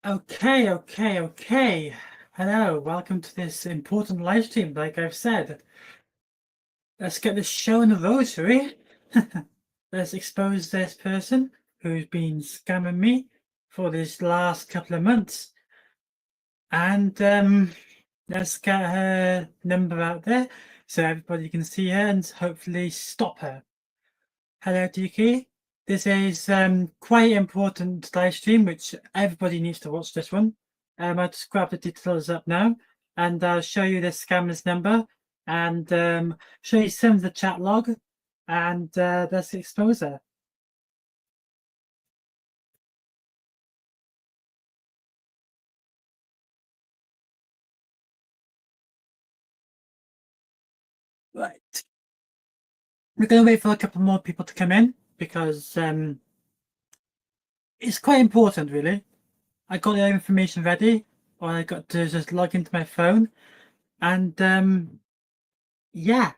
Okay. Hello, welcome to this important live stream. Like I've said, let's get this show in the road, shall we? Let's expose this person who's been scamming me for this last couple of months. And let's get her number out there so everybody can see her and hopefully stop her. Hello, Diki. This is quite important live stream, which everybody needs to watch this one. I'll just grab the details up now and I'll show you the scammer's number and show you some of the chat log and let's expose her. Right. We're going to wait for a couple more people to come in because it's quite important, really. I got the information ready, or I got to just log into my phone and yeah,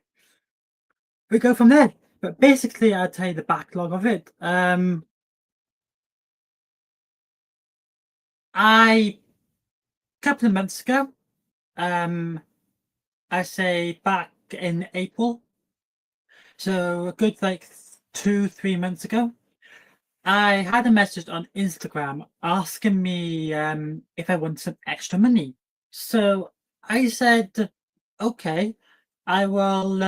we go from there. But basically, I'll tell you the backlog of it. A couple of months ago, I say back in April, so a good like 2-3 months ago, I had a message on Instagram asking me if I want some extra money. So I said, okay, I will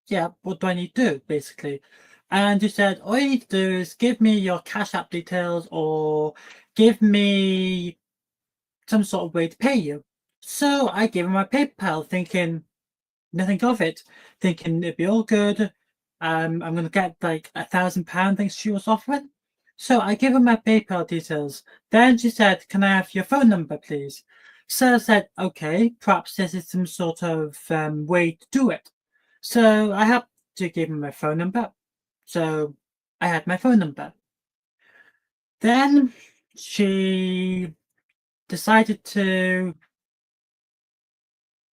yeah, what do I need to do, basically? And you said, all you need to do is give me your Cash App details or give me some sort of way to pay you. So I gave him my PayPal, thinking nothing of it, thinking it'd be all good. I'm gonna get like £1,000 things she was offering. So I gave her my PayPal details. Then she said, "Can I have your phone number, please?" So I said, "Okay, perhaps this is some sort of way to do it." So I had to give her my phone number. So I had my phone number. Then she decided to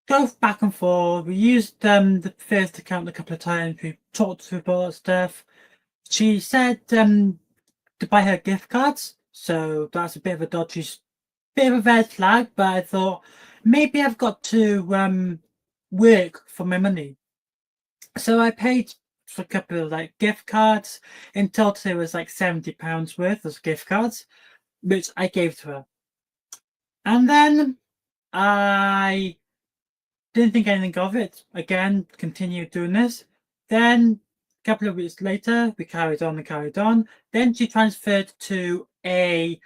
go back and forth. We used the first account a couple of times. We talked about stuff. She said to buy her gift cards, so that's a bit of a dodgy, bit of a red flag. But I thought maybe I've got to work for my money. So I paid for a couple of like gift cards. In total, it was like £70 worth of gift cards, which I gave to her. And then I didn't think anything of it. Again, continued doing this. Then a couple of weeks later, we carried on and carried on. Then she transferred to a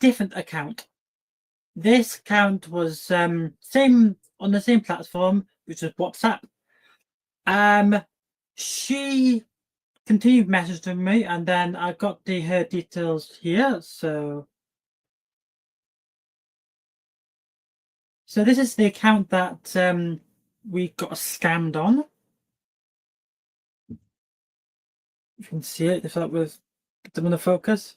different account. This account was same on the same platform, which was WhatsApp. She continued messaging me, and then I got her details here. So this is the account that we got scammed on. You can see it if that was going to focus.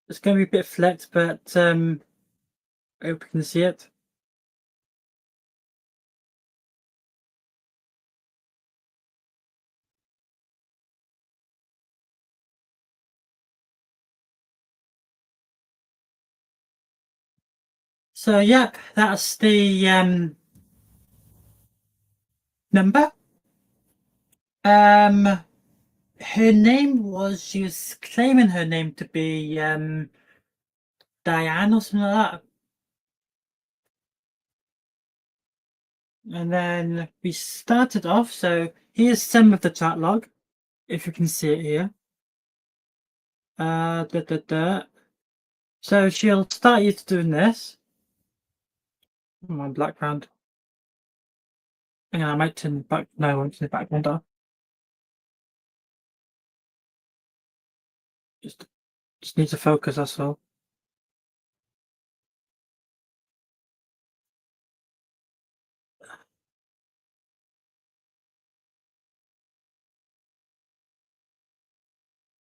It's going to be a bit flecked, but I hope you can see it. So yeah, that's the number. Her name was, she was claiming her name to be Diane or something like that. And then we started off. So here's some of the chat log, if you can see it here. Da, da, da. So she'll start you to doing this. Come on, background. Hang on, I might turn back. No, I won't turn the background off. Just need to focus, that's all.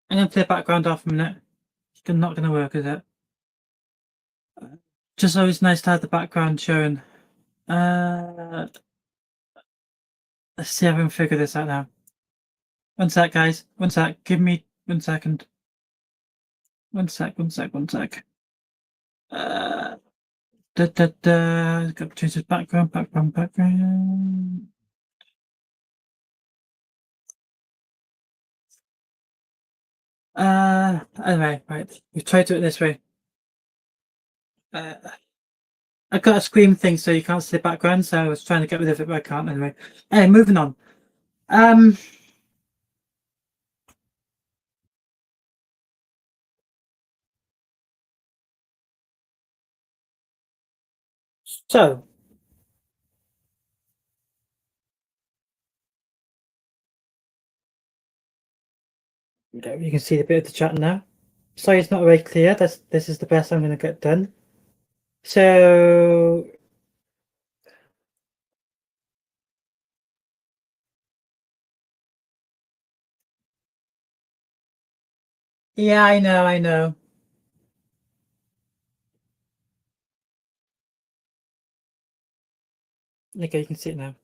I'm gonna play the background off a minute. It's not gonna work, is it? Just always nice to have the background showing. Let's see if I can figure this out now. One sec, guys. One sec. Give me 1 second. One sec. One sec. One sec. Da da da. Got to change this background. Background. Background. Anyway, right. We try to do it this way. I got a screen thing so you can't see the background, so I was trying to get rid of it, but I can't anyway. Anyway, moving on. So you can see the bit of the chat now. Sorry, it's not very clear. This is the best I'm going to get done. So yeah, I know, I know. Okay, you can see it now.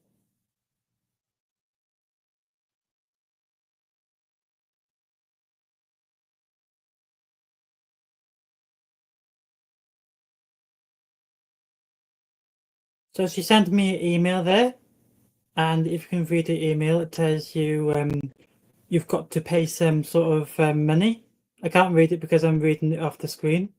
So she sent me an email there, and if you can read the email, it tells you you've got to pay some sort of money. I can't read it because I'm reading it off the screen.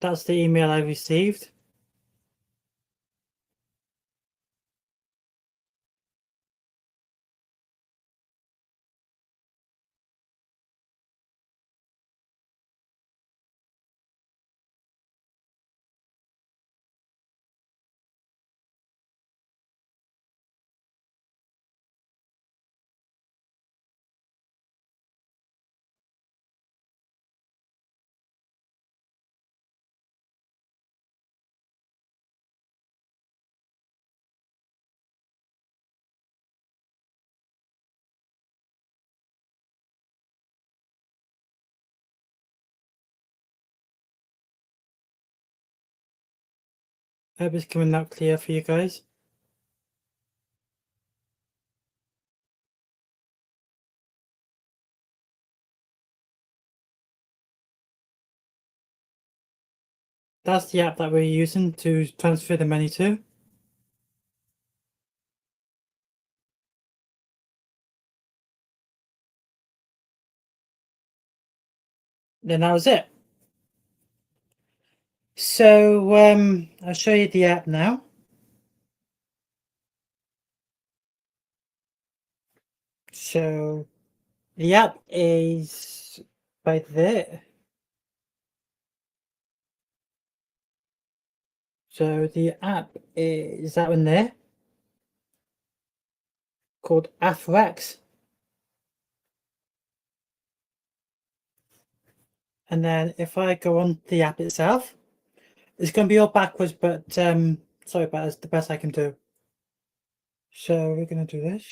That's the email I received. I hope it's coming out clear for you guys. That's the app that we're using to transfer the money to. Then that was it. So I'll show you the app now. So the app is right there. So the app is that one there, called AfroX. And then if I go on the app itself, it's going to be all backwards, but sorry, but that's the best I can do. So we're going to do this.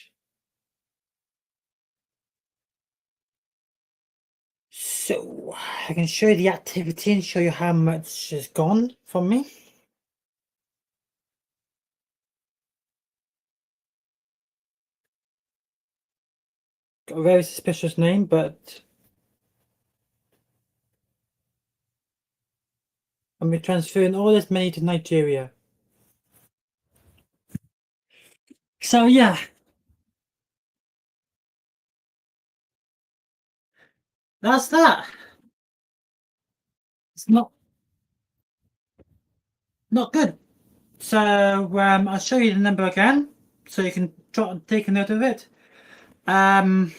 So I can show you the activity and show you how much is gone from me. Got a very suspicious name, but I'm transferring all this money to Nigeria. So yeah, that's that. It's not good. So I'll show you the number again, so you can take a note of it. And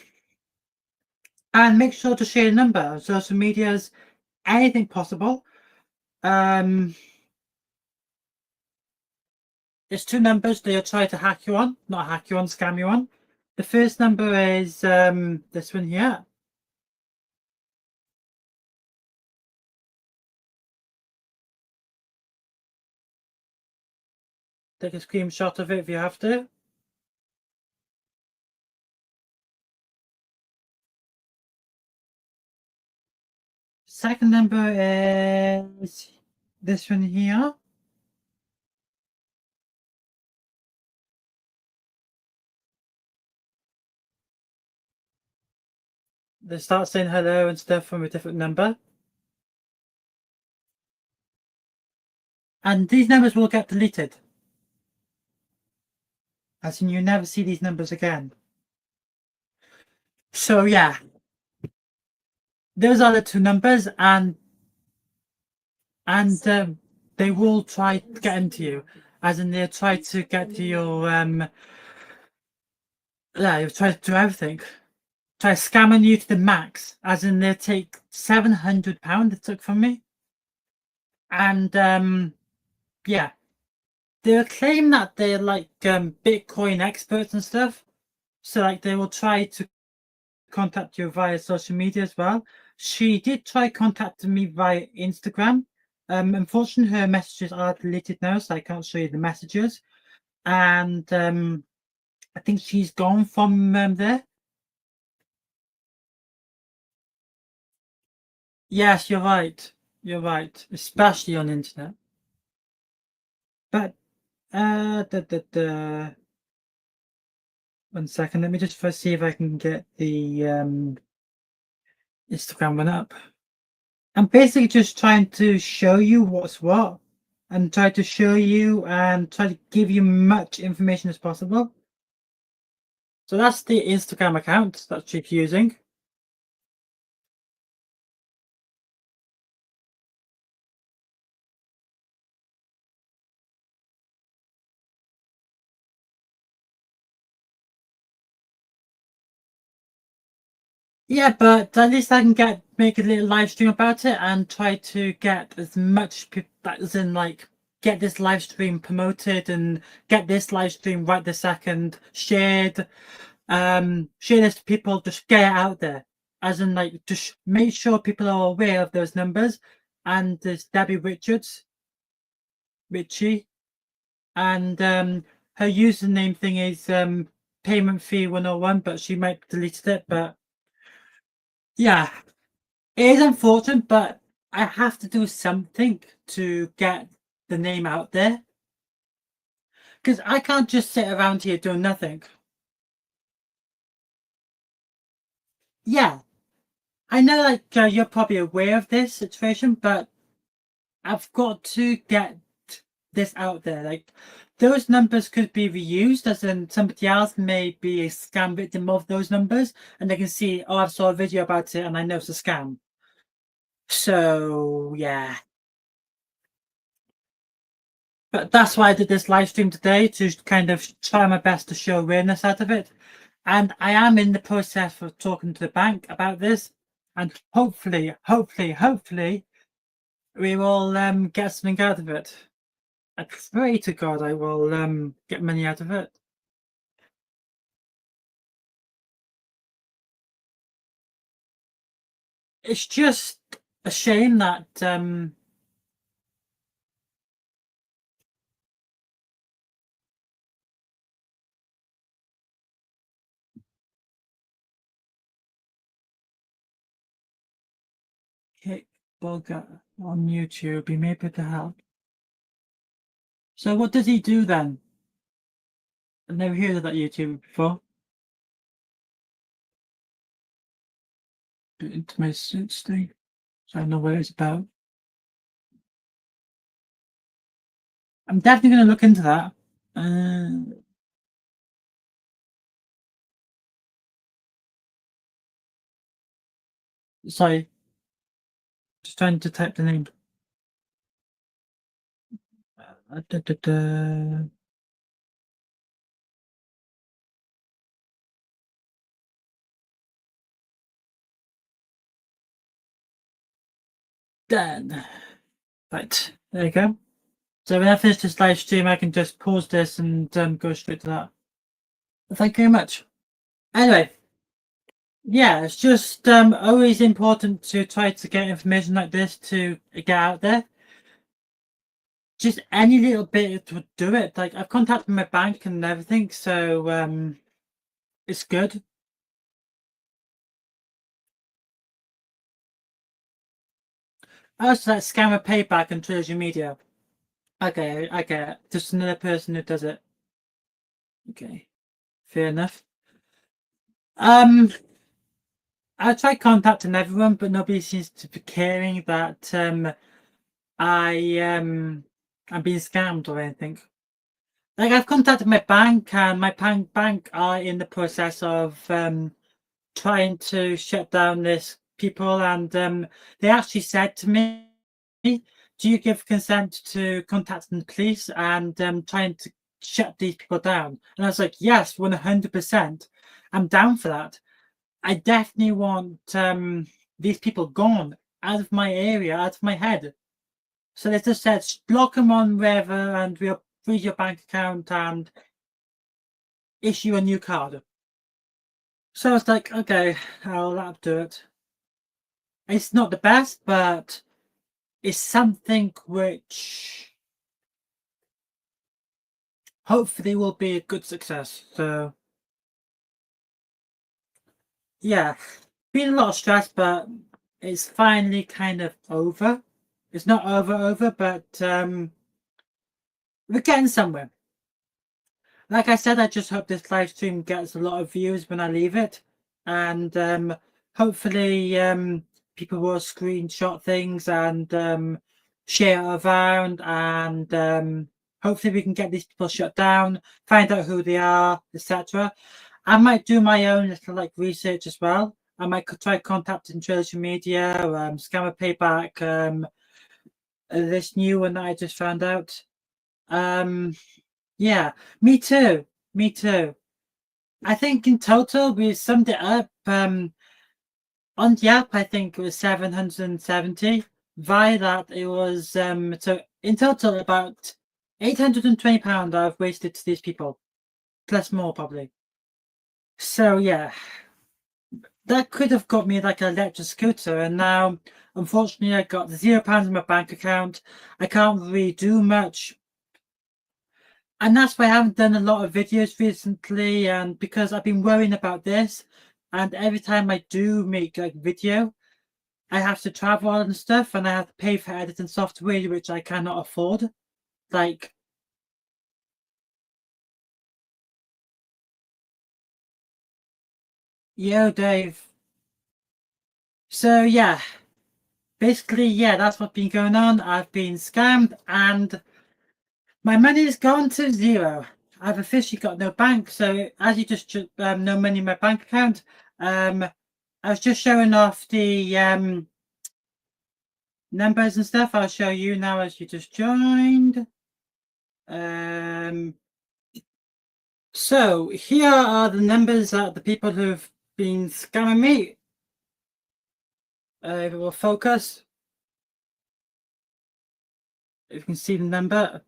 make sure to share the number on social medias, anything possible. There's two numbers they'll try to hack you on, not hack you on, scam you on. The first number is this one here. Take a screenshot of it if you have to. Second number is this one here. They start saying hello and stuff from a different number. And these numbers will get deleted. As in, you never see these numbers again. So yeah, those are the two numbers, and they will try to get into you, as in they'll try to get to your yeah, they'll try to do everything. Try scamming you to the max, as in they'll take £700 they took from me. And yeah, they'll claim that they're like Bitcoin experts and stuff. So like they will try to contact you via social media as well. She did try contacting me via Instagram. Unfortunately, her messages are deleted now, so I can't show you the messages. And I think she's gone from there. Yes, you're right. You're right, especially on the internet. But one second. Let me just first see if I can get the Instagram one up. I'm basically just trying to show you what's what and try to show you and try to give you much information as possible. So that's the Instagram account that she's using. Yeah, but at least I can make a little live stream about it and try to get as much people, as in like get this live stream promoted and get this live stream right this second shared. Share this to people, just get it out there. As in like just make sure people are aware of those numbers. And there's Debbie Ritchie, and her username thing is payment fee 101, but she might have deleted it, but yeah. It is unfortunate, but I have to do something to get the name out there. Because I can't just sit around here doing nothing. Yeah, I know like you're probably aware of this situation, but I've got to get this out there. Like those numbers could be reused, as in somebody else may be a scam victim of those numbers, and they can see, oh, I saw a video about it and I know it's a scam. So yeah. But that's why I did this live stream today, to kind of try my best to show awareness out of it. And I am in the process of talking to the bank about this. And hopefully, we will get something out of it. I pray to God I will get money out of it. It's just a shame that Kick Bugger on YouTube, he may be able to help. So what does he do then? I've never heard of that YouTuber before. Into my thing. So I know what it's about. I'm definitely going to look into that. Sorry. Just trying to type the name. Da, da, da. Done. Right. There you go. So when I finish this live stream, I can just pause this and go straight to that. Thank you very much. Anyway. Yeah, it's just always important to try to get information like this to get out there. Just any little bit would do it. Like I've contacted my bank and everything, so it's good. Also, that scammer payback on Trilogy Media. Okay, I get it. Just another person who does it. Okay, fair enough. I tried contacting everyone, but nobody seems to be caring that I'm being scammed or anything. Like I've contacted my bank, and my bank are in the process of trying to shut down this people, and they actually said to me, "Do you give consent to contacting the police and trying to shut these people down?" And I was like, "Yes, 100%. I'm down for that. I definitely want these people gone out of my area, out of my head." So they just said, block them on wherever, and we'll freeze your bank account and issue a new card. So I was like, okay, I'll do it. It's not the best, but it's something which hopefully will be a good success. So yeah, been a lot of stress, but it's finally kind of over. It's not over, but we're getting somewhere. Like I said, I just hope this live stream gets a lot of views when I leave it, and hopefully people will screenshot things and share it around, and hopefully we can get these people shut down, find out who they are, etc. I might do my own little like research as well. I might try contacting Trilogy Media, Scammer Payback, this new one that I just found out. Yeah, me too. Me too. I think in total we summed it up. On the app, I think it was 770. Via that, it was so in total about £820 I've wasted to these people, plus more probably. So yeah, that could have got me like an electric scooter, and now unfortunately I got £0 in my bank account. I can't really do much, and that's why I haven't done a lot of videos recently, and because I've been worrying about this, and every time I do make like video, I have to travel and stuff, and I have to pay for editing software which I cannot afford. Like, yo, Dave. So yeah, basically, yeah, that's what's been going on. I've been scammed, and my money's gone to zero. I've officially got no bank, so as you just no money in my bank account. I was just showing off the numbers and stuff. I'll show you now as you just joined. So here are the numbers that the people who've been scamming me. If it will focus, if you can see the number.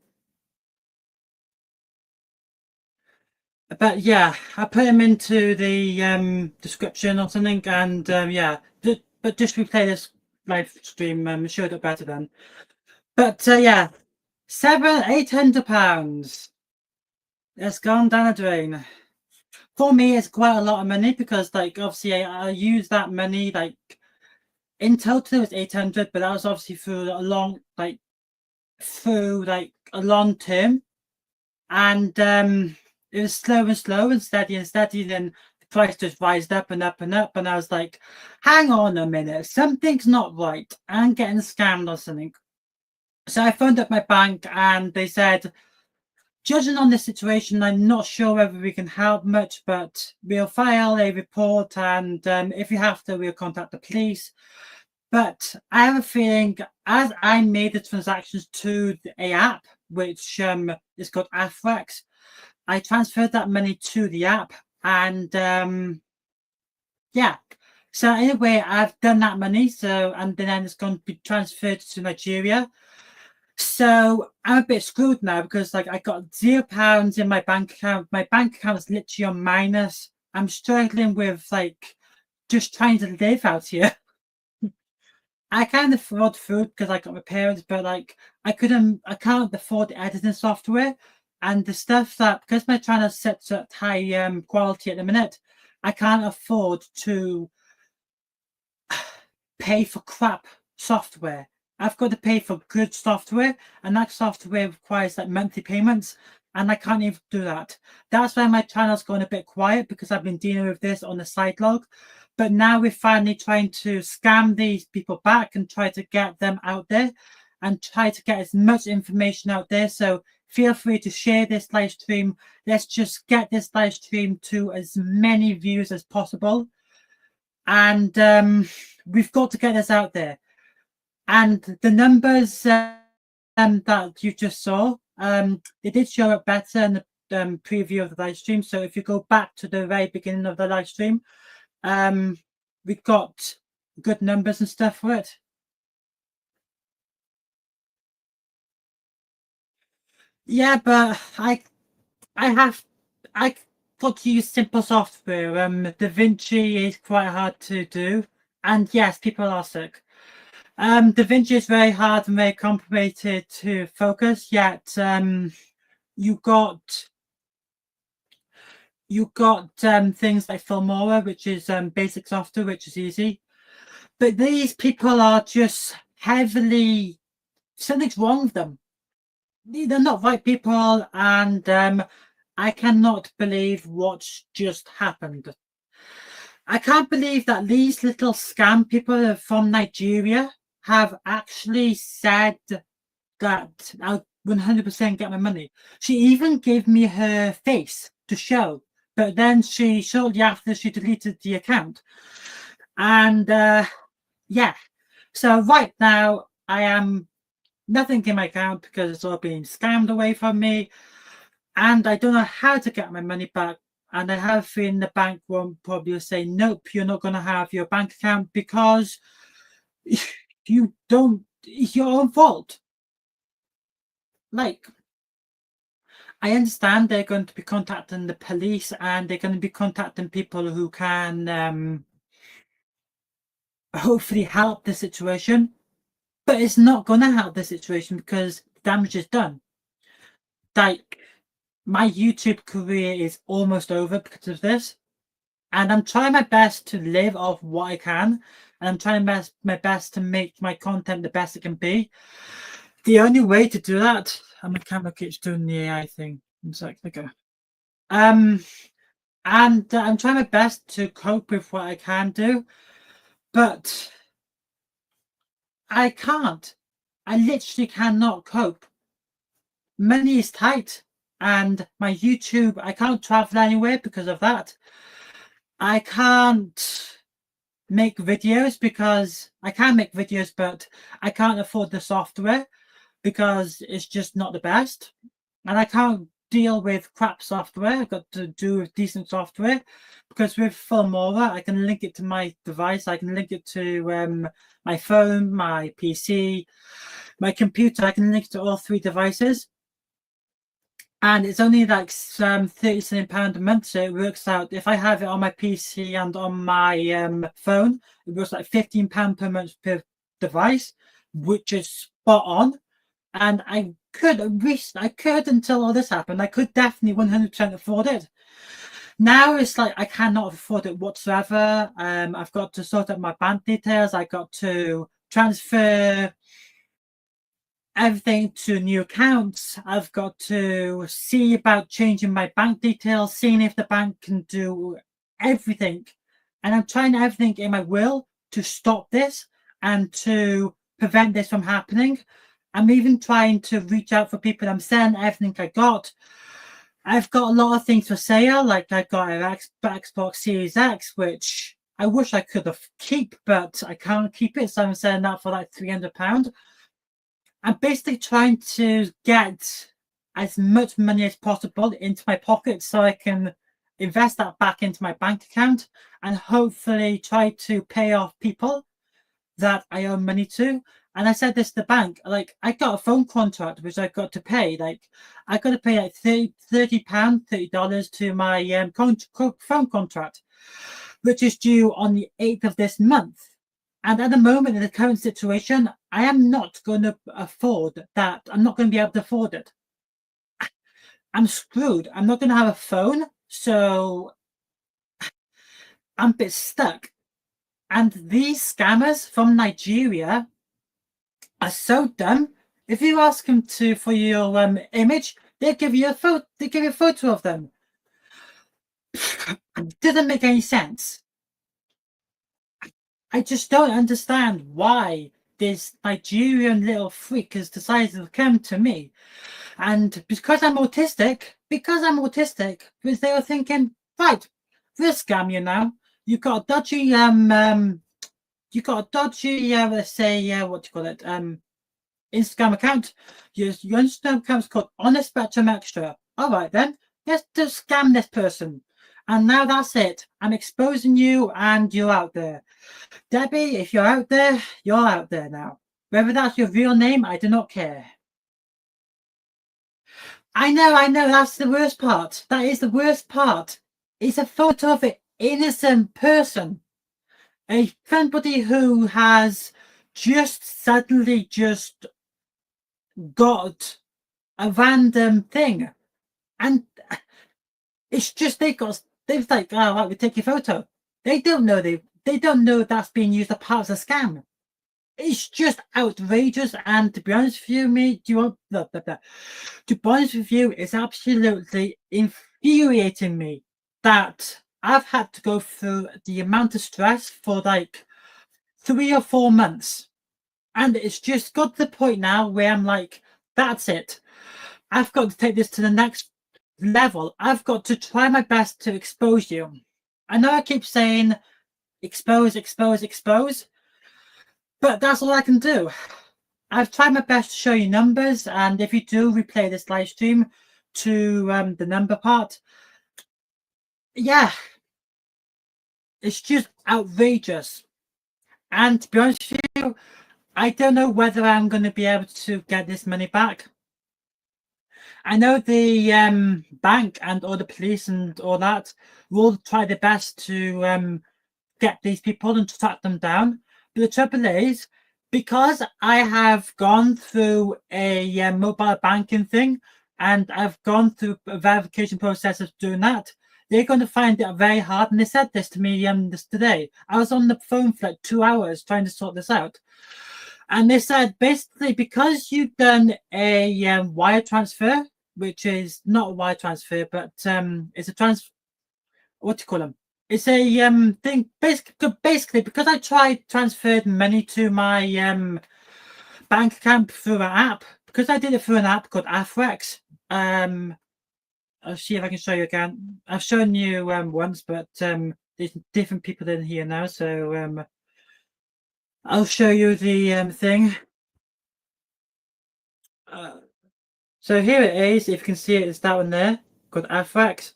But yeah, I put them into the description or something, and yeah, but just replay this live stream, showed it better then. But yeah, £800. It's gone down the drain. For me, it's quite a lot of money because, like, obviously, I use that money. Like, in total, it was 800, but that was obviously through a long, like, a long term, and it was slow and steady and steady. Then the price just rised up and up and up, and I was like, "Hang on a minute, something's not right. I'm getting scammed or something." So I phoned up my bank, and they said, judging on this situation, I'm not sure whether we can help much, but we'll file a report, and if you have to, we'll contact the police. But I have a feeling, as I made the transactions to a app, which is called Afrex, I transferred that money to the app, and yeah. So in a way, I've done that money, and then it's going to be transferred to Nigeria. So I'm a bit screwed now because, like, I got £0 in my bank account. My bank account is literally on minus. I'm struggling with like just trying to live out here. I can't afford food because I got my parents, but like I can't afford editing software and the stuff that, because my channel sets at high quality at the minute, I can't afford to pay for crap software. I've got to pay for good software, and that software requires like monthly payments, and I can't even do that. That's why my channel's gone a bit quiet, because I've been dealing with this on the side log. But now we're finally trying to scam these people back and try to get them out there and try to get as much information out there. So feel free to share this live stream. Let's just get this live stream to as many views as possible. And we've got to get this out there. And the numbers that you just saw, they did show up better in the preview of the live stream. So if you go back to the very beginning of the live stream, we've got good numbers and stuff for it. Yeah, but I got to use simple software. DaVinci is quite hard to do, and yes, people are sick. DaVinci is very hard and very complicated to focus, yet you got things like Filmora, which is basic software, which is easy. But these people are just heavily, something's wrong with them. They're not right people, and I cannot believe what's just happened. I can't believe that these little scam people from Nigeria have actually said that I'll 100% get my money. She even gave me her face to show, but then shortly after she deleted the account. And yeah, so right now I am nothing in my account because it's all being scammed away from me, and I don't know how to get my money back. And I have a feeling the bank won't probably say, nope, you're not going to have your bank account because you don't, it's your own fault. Like, I understand they're going to be contacting the police and they're going to be contacting people who can hopefully help the situation, but it's not going to help the situation because damage is done. Like, my YouTube career is almost over because of this, and I'm trying my best to live off what I can, and I'm trying my best to make my content the best it can be. The only way to do that, and my camera keeps doing the AI thing. One sec, there we go. And I'm trying my best to cope with what I can do, but I can't. I literally cannot cope. Money is tight, and my YouTube, I can't travel anywhere because of that. I can't make videos because I can make videos, but I can't afford the software because it's just not the best. And I can't deal with crap software. I've got to do with decent software because with Filmora, I can link it to my device. I can link it to my phone, my PC, my computer. I can link it to all three devices. And it's only like £37 a month, so it works out. If I have it on my PC and on my phone, it works like £15 per month per device, which is spot on. And I could until all this happened. I could definitely 100% afford it. Now it's like I cannot afford it whatsoever. I've got to sort out my bank details. I got to transfer everything to new accounts. I've got to see about changing my bank details, seeing if the bank can do everything. And I'm trying everything in my will to stop this and to prevent this from happening. I'm even trying to reach out for people. I'm selling everything I got. I've got a lot of things for sale, like I've got an Xbox Series X, which I wish I could have keep, but I can't keep it, so I'm selling that for like £300. I'm basically trying to get as much money as possible into my pocket so I can invest that back into my bank account and hopefully try to pay off people that I owe money to. And I said this to the bank, like, I got a phone contract which I've got to pay. Like, I got to pay like $30 to my phone contract, which is due on the 8th of this month. And at the moment, in the current situation, I am not going to afford that. I'm not going to be able to afford it. I'm screwed. I'm not going to have a phone, so I'm a bit stuck. And these scammers from Nigeria are so dumb. If you ask them for your image, they give you a photo. They give you a photo of them. It doesn't make any sense. I just don't understand why this Nigerian little freak has decided to come to me. And because I'm autistic, because they were thinking, right, we'll scam you now. You've got a dodgy let's say what do you call it? Instagram account. Your Instagram account is called Honest Spectrum Extra. All right then, let's just scam this person. And now that's it. I'm exposing you and you're out there. Debbie, if you're out there, you're out there now. Whether that's your real name, I do not care. I know, that's the worst part. That is the worst part. It's a photo of an innocent person. Somebody who has just suddenly just got a random thing. And it's just they've like, oh, right, we take your photo. They don't know they don't know that's being used as part of a scam. It's just outrageous, and to be honest with you, to be honest with you, it's absolutely infuriating me that I've had to go through the amount of stress for like 3 or 4 months. And it's just got to the point now where I'm like, that's it. I've got to take this to the next level. I've got to try my best to expose you. I know I keep saying expose, expose, expose, but that's all I can do. I've tried my best to show you numbers, and if you do replay this live stream to the number part, yeah, it's just outrageous. And to be honest with you, I don't know whether I'm going to be able to get this money back. I know the bank and all the police and all that will try their best to get these people and to track them down. But the trouble is, because I have gone through a mobile banking thing and I've gone through a verification process of doing that, they're going to find it very hard. And they said this to me this today. I was on the phone for like 2 hours trying to sort this out. And they said basically because you've done a wire transfer, which is not a wire transfer, but it's a what do you call them? It's a thing basically because I transferred money to my bank account through an app, because I did it through an app called Afrex. I'll see if I can show you again. I've shown you once, but there's different people in here now, so I'll show you the thing. So here it is. If you can see it, it's that one there called Afrex.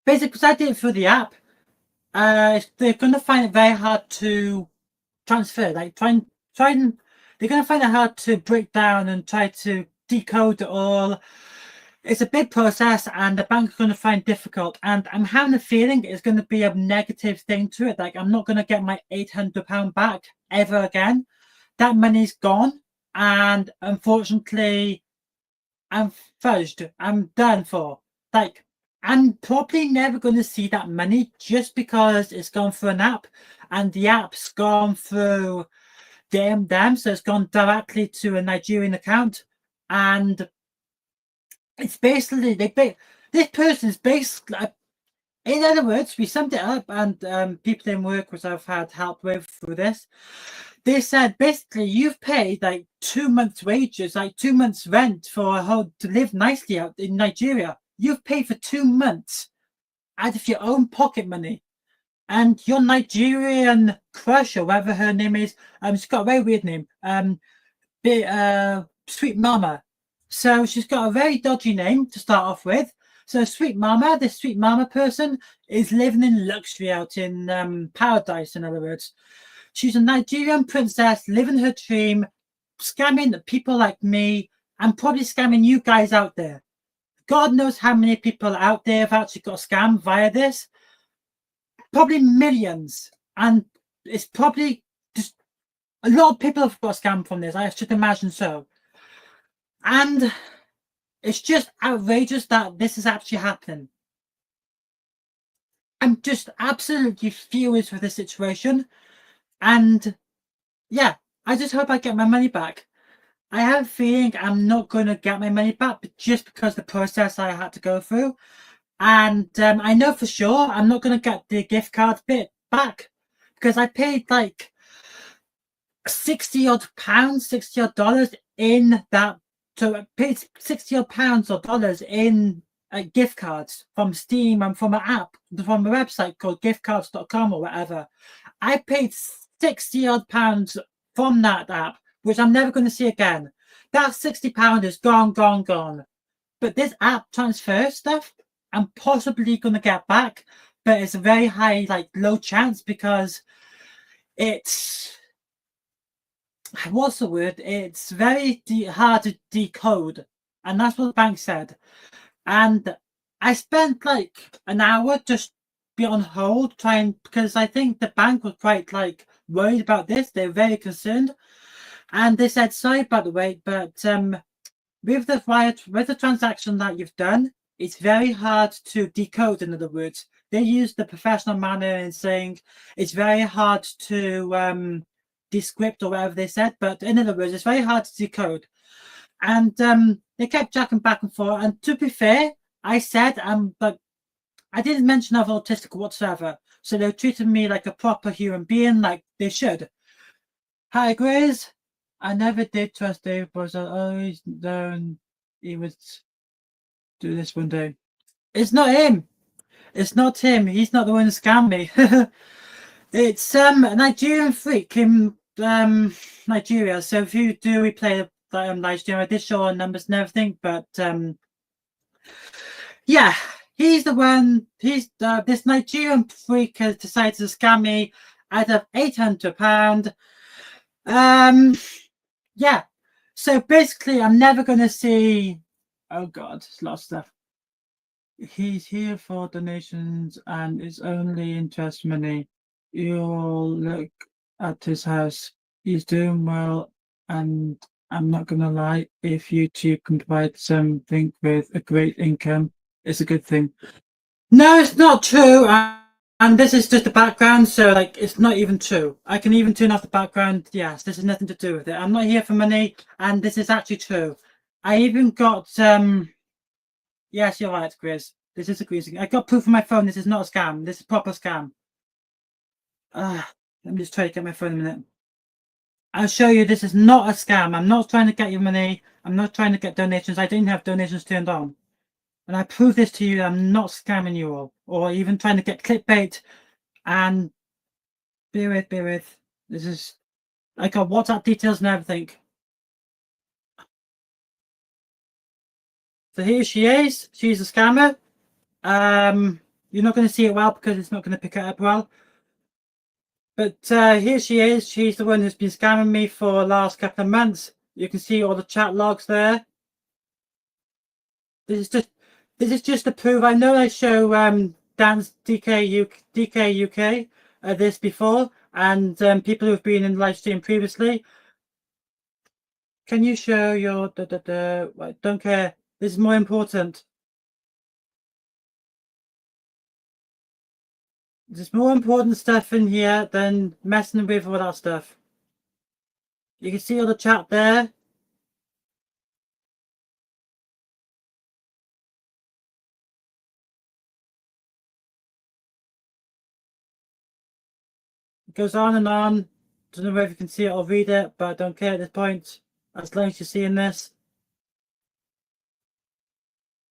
Basically, because I did it through the app, they're going to find it very hard to transfer. Like they're going to find it hard to break down and try to decode it all. It's a big process, and the bank's going to find difficult. And I'm having a feeling it's going to be a negative thing to it. Like I'm not going to get my £800 back ever again. That money's gone, and unfortunately, I'm fudged. I'm done for. Like I'm probably never going to see that money just because it's gone through an app, and the app's gone through them, so it's gone directly to a Nigerian account, and it's basically this person's basically. In other words, we summed it up, and people in work, which I've had help with through this, they said basically you've paid like 2 months' wages, like 2 months' rent for a whole to live nicely out in Nigeria. You've paid for 2 months out of your own pocket money, and your Nigerian crush or whatever her name is, she's got a very weird name, Sweet Mama. So she's got a very dodgy name to start off with. So Sweet Mama, this Sweet Mama person, is living in luxury out in paradise, in other words. She's a Nigerian princess living her dream, scamming people like me, and probably scamming you guys out there. God knows how many people out there have actually got scammed via this. Probably millions. And it's probably just a lot of people have got scammed from this. I should imagine so. And it's just outrageous that this is actually happening. I'm just absolutely furious with the situation. And yeah, I just hope I get my money back. I have a feeling I'm not going to get my money back, but just because the process I had to go through. And I know for sure I'm not going to get the gift card bit back, because I paid like 60 odd pounds, 60 odd dollars in that. So I paid 60 odd pounds or dollars in gift cards from Steam and from an app, from a website called giftcards.com or whatever. I paid 60 odd pounds from that app, which I'm never going to see again. That £60 is gone. But this app transfer stuff, I'm possibly going to get back, but it's a very high, like low chance, because it's, what's the word? It's very hard to decode, and that's what the bank said. And I spent like an hour just be on hold trying, because I think the bank was quite like worried about this. They're very concerned, and they said, sorry about the wait, but with the transaction that you've done, it's very hard to decode. In other words, they use the professional manner in saying it's very hard to descript or whatever they said, but in other words, it's very hard to decode. And they kept jacking back and forth. And to be fair, I said but I didn't mention I was autistic whatsoever. So they treated me like a proper human being, like they should. Hi, Grace. I never did trust Dave, but I always known he would do this one day. It's not him. It's not him. He's not the one who scammed me. It's a Nigerian freak in Nigeria. So if you do replay the live stream, I did show our numbers and everything, but yeah, he's the one. He's this Nigerian freak has decided to scam me out of £800. Yeah. So basically, I'm never going to see. Oh God, it's a lot of stuff. He's here for donations and is only interest money. You'll look at his house. He's doing well, and I'm not gonna lie, if YouTube can provide something with a great income, it's a good thing. No, it's not true. And this is just the background, so like it's not even true. I can even turn off the background. Yes, this has nothing to do with it. I'm not here for money, and this is actually true. I even got yes, you're right, Chris. This is a greasing. I got proof on my phone. This is not a scam. This is a proper scam. Let me just try to get my phone in a minute. I'll show you this is not a scam. I'm not trying to get your money. I'm not trying to get donations. I didn't have donations turned on. And I prove this to you. I'm not scamming you all. Or even trying to get clickbait. And bear with. This is... I got WhatsApp details and everything. So here she is. She's a scammer. You're not going to see it well because it's not going to pick it up well. But here she is. She's the one who's been scamming me for the last couple of months. You can see all the chat logs there. This is just to prove. I know I show Dan's DK UK this before, and people who've been in live stream previously. Can you show your don't care. This is more important. There's more important stuff in here than messing with all that stuff. You can see all the chat there. It goes on and on. Don't know if you can see it or read it, but I don't care at this point. As long as you're seeing this.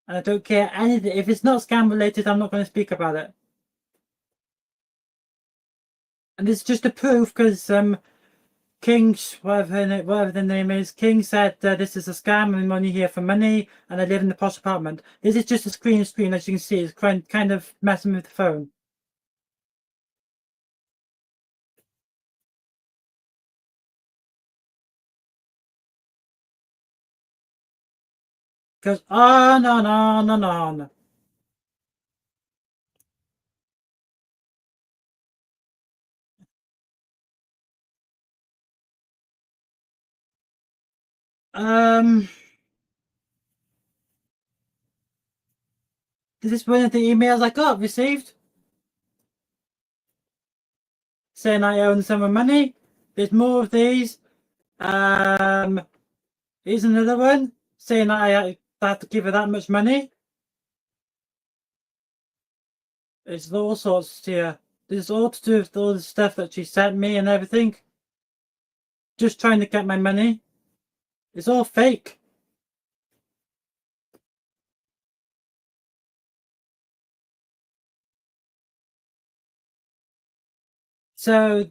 And I don't care anything. If it's not scam related, I'm not going to speak about it. And it's just a proof because King's, whatever the name is, King said this is a scam and I'm only here for money and I live in the posh apartment. This is just a screen as you can see. It's kind of messing with the phone. Goes on and on and on. This is one of the emails I got received saying I own some money. There's more of these. Here's another one saying I have to give her that much money. It's all sorts here. This is all to do with all the stuff that she sent me and everything. Just trying to get my money. It's all fake. So,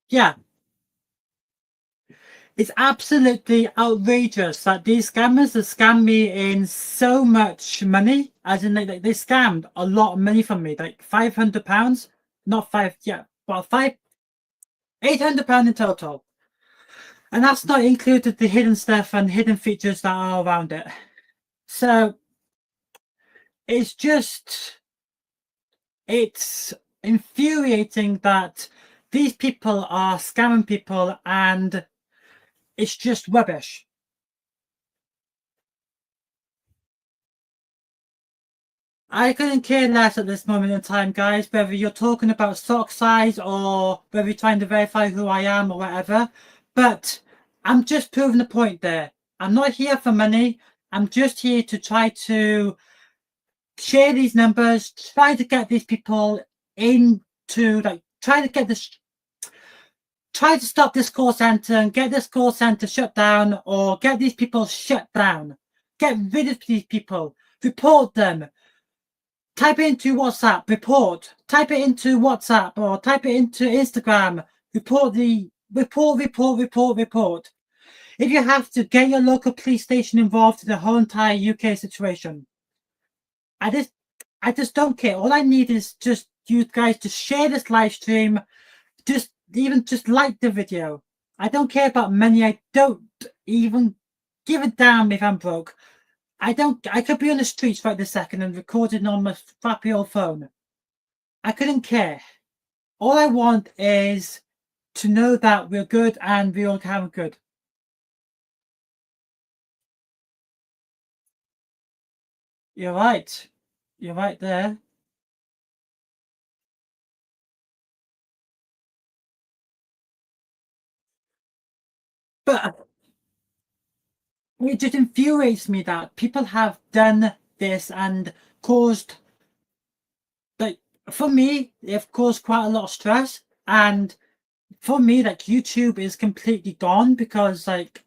yeah. It's absolutely outrageous that these scammers have scammed me in so much money. As in, they scammed a lot of money from me, like £500. Not five, yeah, well, £800 in total. And that's not included the hidden stuff and hidden features that are around it. So it's infuriating that these people are scamming people and it's just rubbish. I couldn't care less at this moment in time, guys, whether you're talking about sock size or whether you're trying to verify who I am or whatever. But I'm just proving the point there. I'm not here for money. I'm just here to try to share these numbers, try to get these people into, like, try to stop this call center and get this call center shut down, or get these people shut down. Get rid of these people. Report them. Type it into WhatsApp, report. Type it into WhatsApp or type it into Instagram. Report. If you have to, get your local police station involved in the whole entire UK situation. I just don't care. All I need is just you guys to share this live stream. Just like the video. I don't care about money. I don't even give a damn if I'm broke. I could be on the streets right this second and recording on my crappy old phone. I couldn't care. All I want is to know that we're good and we all have good. You're right. You're right there. But it just infuriates me that people have done this and caused, like, for me, they've caused quite a lot of stress. And for me, like, YouTube is completely gone because, like,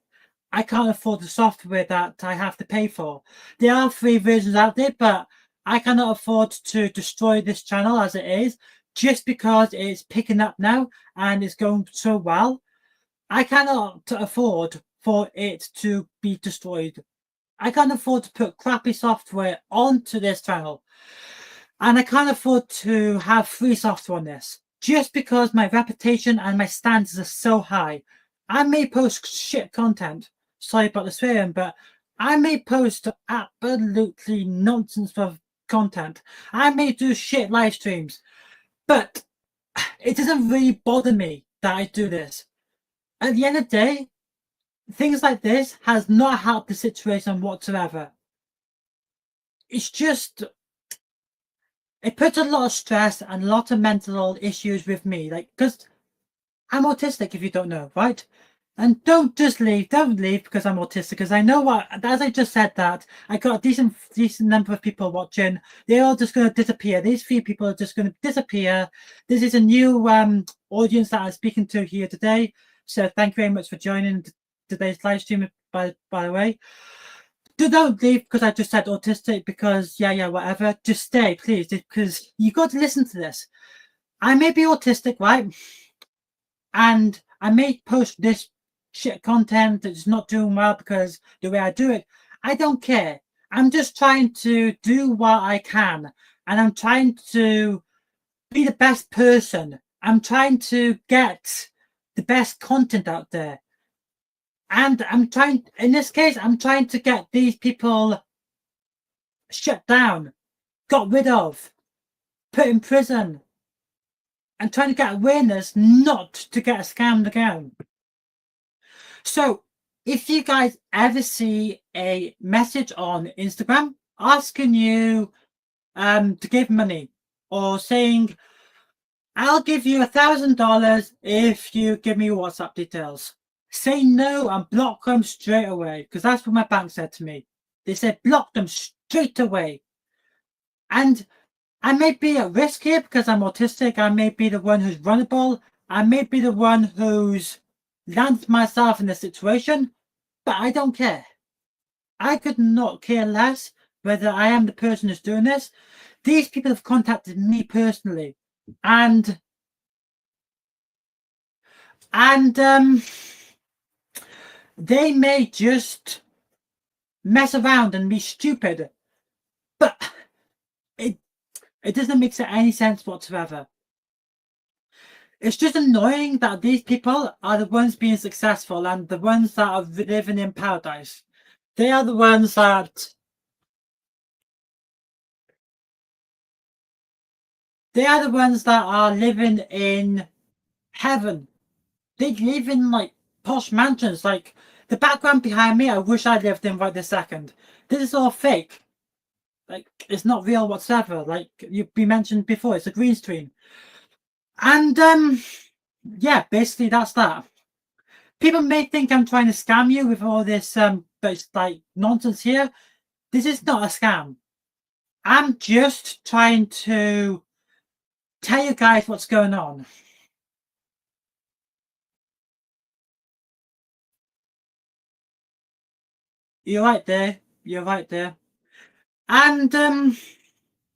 I can't afford the software that I have to pay for. There are free versions out there, but I cannot afford to destroy this channel as it is just because it's picking up now and it's going so well. I cannot afford for it to be destroyed. I can't afford to put crappy software onto this channel. And I can't afford to have free software on this just because my reputation and my standards are so high. I may post shit content. Sorry about the swearing, but I may post absolutely nonsense of content. I may do shit live streams, but it doesn't really bother me that I do this. At the end of the day, things like this has not helped the situation whatsoever. It's just, it puts a lot of stress and a lot of mental issues with me, like, because I'm autistic, if you don't know, right? And don't leave because I'm autistic, because I know what, as I just said that, I got a decent number of people watching. They're all just going to disappear. These few people are just going to disappear. This is a new audience that I'm speaking to here today. So thank you very much for joining today's live stream, by the way. Don't leave because I just said autistic, because yeah, whatever. Just stay, please, because you got to listen to this. I may be autistic, right? And I may post this shit content that's not doing well because the way I do it. I don't care. I'm just trying to do what I can, and I'm trying to be the best person. I'm trying to get the best content out there. And in this case, I'm trying to get these people shut down, got rid of, put in prison, and trying to get awareness not to get scammed again. So if you guys ever see a message on Instagram asking you to give money, or saying, I'll give you $1,000 if you give me your WhatsApp details, say no and block them straight away, because that's what my bank said to me. They said block them straight away. And I may be at risk here because I'm autistic. I may be the one who's vulnerable. I may be the one who's landed myself in this situation, but I don't care. I could not care less whether I am the person who's doing this. These people have contacted me personally, and they may just mess around and be stupid, but it doesn't make any sense whatsoever. It's just annoying that these people are the ones being successful and the ones that are living in paradise. They are the ones that are living in heaven. They live in like posh mansions. Like the background behind me, I wish I lived in right this second. This is all fake. Like, it's not real whatsoever. Like you've been mentioned before, it's a green screen. And yeah, basically that's that. People may think I'm trying to scam you with all this but it's like nonsense here. This is not a scam. I'm just trying to tell you guys what's going on. You're right there. You're right there. And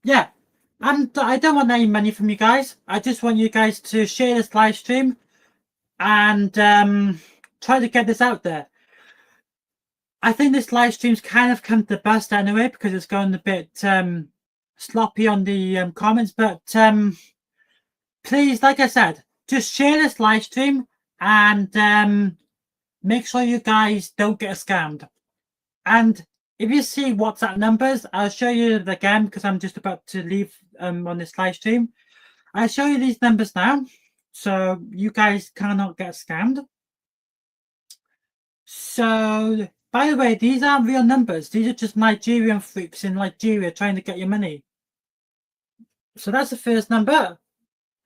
yeah. I don't want any money from you guys. I just want you guys to share this live stream and try to get this out there. I think this live stream's kind of come to bust anyway because it's gone a bit sloppy on the comments. But please, like I said, just share this live stream and make sure you guys don't get scammed. And if you see WhatsApp numbers, I'll show you it again because I'm just about to leave on this live stream. I'll show you these numbers now so you guys cannot get scammed. So, by the way, these aren't real numbers. These are just Nigerian freaks in Nigeria trying to get your money. So that's the first number.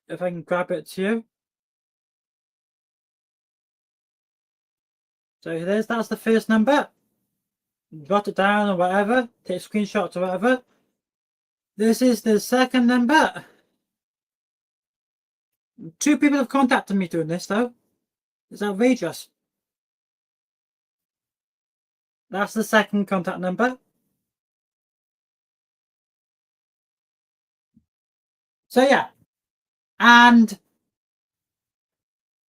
If I can grab it to you. So that's the first number. Jot it down or whatever. Take screenshots or whatever. This is the second number. 2 people have contacted me doing this though. It's outrageous. That's the second contact number. So yeah. And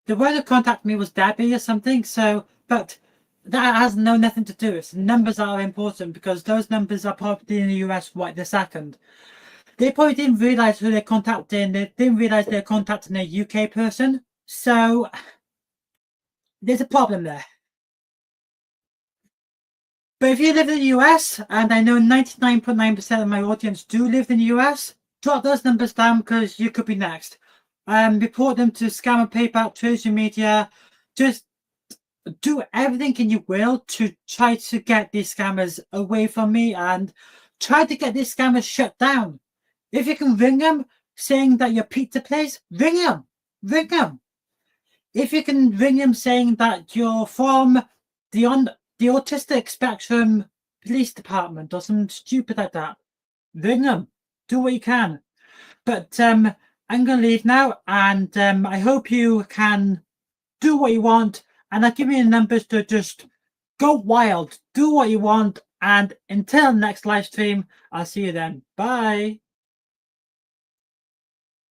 the one who contacted me was Debbie or something. So, but that has nothing to do with it. Numbers are important because those numbers are probably in the US right this second. They probably didn't realize who they're contacting. They didn't realize they're contacting a UK person. So there's a problem there. But if you live in the US, and I know 99.9% of my audience do live in the US, jot those numbers down because you could be next. Report them to Scammer PayPal, Treasury Media. Just do everything in your will to try to get these scammers away from me and try to get these scammers shut down. If you can ring them saying that you're pizza place, ring them. Ring them. If you can ring them saying that you're from the autistic spectrum police department or something stupid like that, ring them. Do what you can. But I'm going to leave now, and I hope you can do what you want. And I'll give you the numbers to just go wild, do what you want. And until next live stream, I'll see you then. Bye.